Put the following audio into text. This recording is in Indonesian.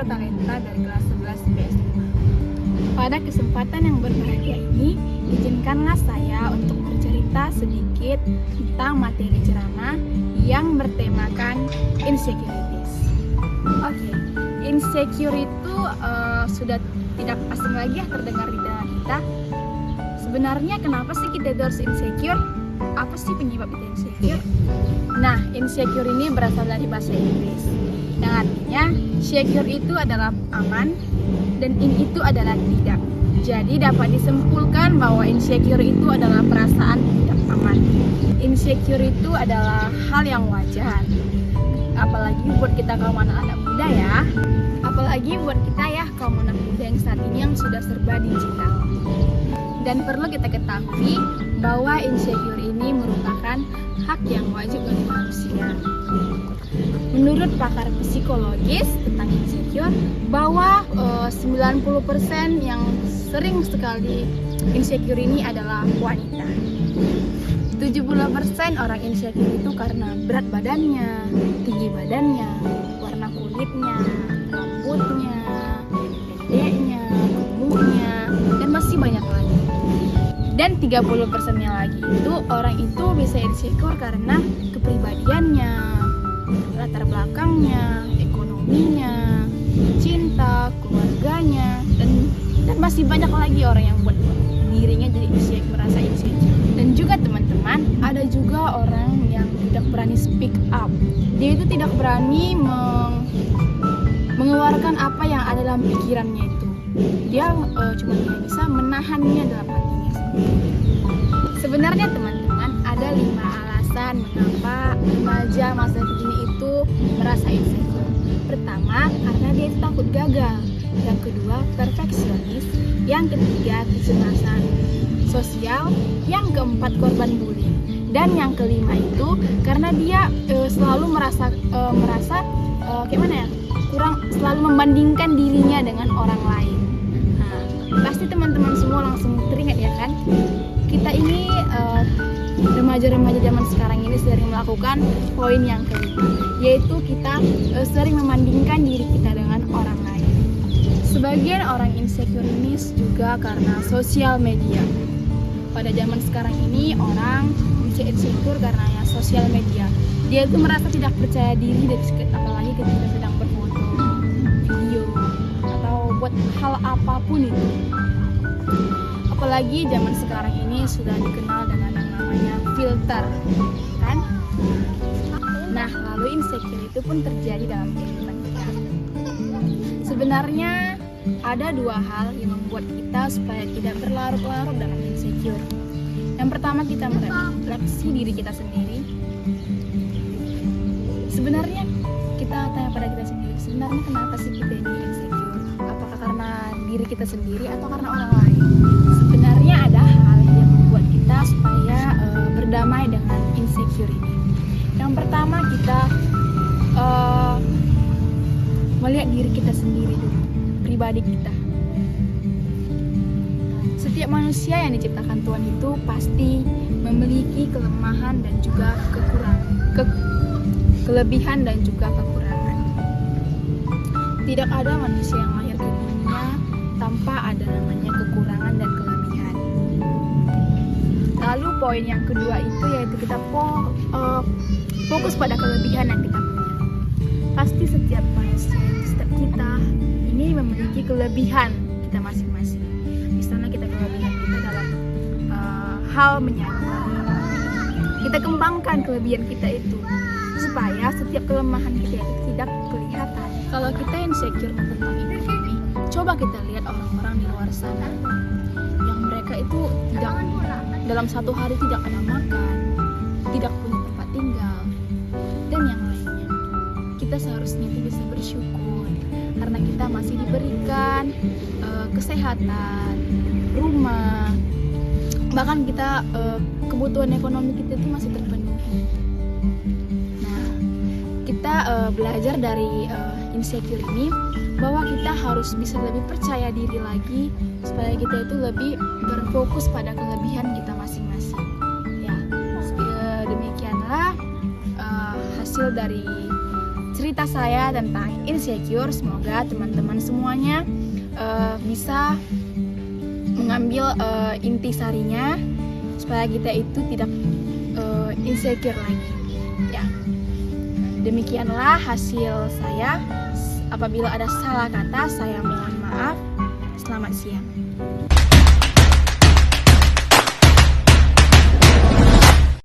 Zero Talenta dari kelas 11 PS5. Pada kesempatan yang berbahagia ini, izinkanlah saya untuk bercerita sedikit tentang materi ceramah yang bertemakan insecurities. Oke, insecure itu sudah tidak asing lagi ya terdengar di dalam kita. Sebenarnya kenapa sih kita harus insecure? Apa sih penyebab kita insecure? Nah, insecure ini berasal dari bahasa Inggris yang artinya secure itu adalah aman dan itu adalah tidak. Jadi dapat disimpulkan bahwa insecure itu adalah perasaan tidak aman. Insecure itu adalah hal yang wajar. Apalagi buat kita kaum anak-anak muda ya. Apalagi buat kita ya kaum anak muda yang saat ini yang sudah serba digital. Dan perlu kita ketahui bahwa insecure ini merupakan hak yang wajib bagi manusia. Menurut pakar psikologis tentang insecure, bahwa 90% yang sering sekali insecure ini adalah wanita. 70% orang insecure itu karena berat badannya, tinggi badannya, warna kulitnya, rambutnya, pendeknya, gemuknya, dan masih banyak lagi. Dan 30%-nya lagi itu orang itu bisa insecure karena kepribadiannya, latar belakangnya, ekonominya, cinta, keluarganya, dan masih banyak lagi orang yang buat dirinya jadi merasa insecure. Dan juga teman-teman, ada juga orang yang tidak berani speak up. Dia itu tidak berani mengeluarkan apa yang ada dalam pikirannya itu. Dia cuma bisa menahannya dalam hatinya sendiri. Sebenarnya teman-teman, ada 5 alasan mengapa remaja masa kini itu merasa insecure. Pertama, karena dia takut gagal. Yang kedua, perfeksionis. Yang ketiga, kecemasan sosial. Yang keempat, korban bullying. Dan yang kelima itu karena dia selalu merasa selalu membandingkan dirinya dengan orang lain. Nah, pasti teman-teman semua langsung teringat ya kan? Kita ini remaja-remaja zaman sekarang ini sering melakukan poin yang kelima, yaitu kita sering membandingkan diri kita dengan orang lain. Sebagian orang insecure ini juga karena sosial media. Pada zaman sekarang ini orang bisa insecure karena ya sosial media. Dia itu merasa tidak percaya diri apalagi ketika sedang berfoto, video, atau buat hal apapun itu. Apalagi zaman sekarang ini sudah dikenal dengan yang namanya filter, kan? Nah, lalu insecure itu pun terjadi dalam kehidupan kita. Sebenarnya ada 2 hal yang membuat kita supaya tidak berlarut-larut dalam insecure. Yang pertama, kita merefleksi diri kita sendiri. Sebenarnya kita tanya pada kita sendiri, sebenarnya kenapa sih kita ini insecure? Apakah karena diri kita sendiri atau karena orang lain? Sebenarnya ada hal yang membuat kita supaya berdamai dengan insecure ini. Yang pertama, kita melihat diri kita sendiri dulu, pribadi kita. Setiap manusia yang diciptakan Tuhan itu pasti memiliki kelemahan dan juga kelebihan dan juga kekurangan. Tidak ada manusia yang lahir ke dunia tanpa ada namanya kekurangan dan kelebihan. Lalu poin yang kedua itu yaitu kita fokus pada kelebihan yang kita punya. Pasti setiap manusia, setiap kita ini memiliki kelebihan kita masing-masing. Misalnya kita kelebihan kita dalam hal menyanyi. Kita kembangkan kelebihan kita itu supaya setiap kelemahan kita itu tidak kelihatan. Kalau kita insecure tentang ini, coba kita lihat orang-orang di luar sana yang mereka itu tidak dalam 1 hari tidak ada makan, tidak punya tempat tinggal, dan yang lainnya. Kita seharusnya itu bisa bersyukur karena kita masih diberikan kesehatan, rumah, bahkan kita kebutuhan ekonomi kita itu masih terpenuhi. Nah, kita belajar dari insecure ini bahwa kita harus bisa lebih percaya diri lagi supaya kita itu lebih berfokus pada kelebihan kita masing-masing. Ya, demikianlah hasil dari cerita saya tentang insecure. Semoga teman-teman semuanya bisa mengambil intisarinya supaya kita itu tidak insecure lagi. Ya, demikianlah hasil saya. Apabila ada salah kata, saya mohon maaf. Selamat siang.